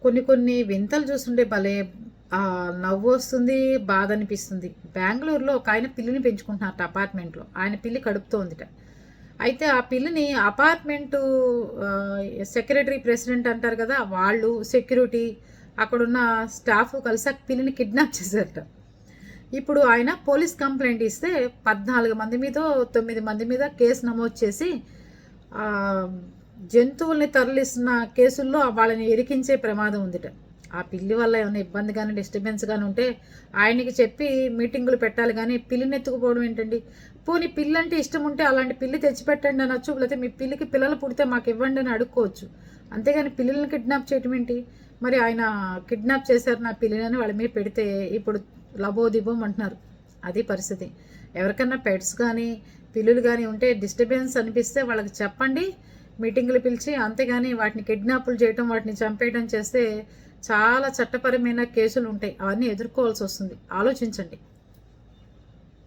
కొన్ని కొన్ని వింతలు చూస్తుంటే భలే నవ్వు వస్తుంది, బాధ అనిపిస్తుంది. బెంగుళూరులో ఒక ఆయన పిల్లిని పెంచుకుంటున్నారట అపార్ట్మెంట్లో. ఆయన పిల్లి కడుపుతోందిట. అయితే ఆ పిల్లిని అపార్ట్మెంటు సెక్రటరీ ప్రెసిడెంట్ అంటారు కదా, వాళ్ళు సెక్యూరిటీ అక్కడున్న స్టాఫ్ కలిసి ఆ పిల్లిని కిడ్నాప్ చేశారట. ఇప్పుడు ఆయన పోలీస్ కంప్లైంట్ ఇస్తే 14 మంది మీద 9 మంది మీద కేసు నమోదు చేసి జంతువుల్ని తరలిస్తున్న కేసుల్లో వాళ్ళని ఇరికించే ప్రమాదం ఉందిట. ఆ పిల్లి వల్ల ఏమైనా ఇబ్బంది కానీ డిస్టర్బెన్స్ కానీ ఉంటే ఆయనకి చెప్పి మీటింగులు పెట్టాలి, కానీ పిల్లిని ఎత్తుకుపోవడం ఏంటండి? పోనీ పిల్లి అంటే ఇష్టం ఉంటే అలాంటి పిల్లి తెచ్చిపెట్టండి అనొచ్చు, లేకపోతే మీ పిల్లికి పిల్లలు పుడితే మాకు ఇవ్వండి అని అడుక్కోవచ్చు. అంతేగాని పిల్లల్ని కిడ్నాప్ చేయటం ఏంటి? మరి ఆయన కిడ్నాప్ చేశారు నా పిల్లిని వాళ్ళ మీద పెడితే ఇప్పుడు లబోదిబోం అంటున్నారు. అది పరిస్థితి. ఎవరికన్నా పెట్స్ కానీ పిల్లులు కానీ ఉంటే డిస్టర్బెన్స్ అనిపిస్తే వాళ్ళకి చెప్పండి, మీటింగులు పిలిచి. అంతేగాని వాటిని కిడ్నాపులు చేయటం, వాటిని చంపేయడం చేస్తే చాలా చట్టపరమైన కేసులు ఉంటాయి. అవన్నీ ఎదుర్కోవాల్సి వస్తుంది. ఆలోచించండి.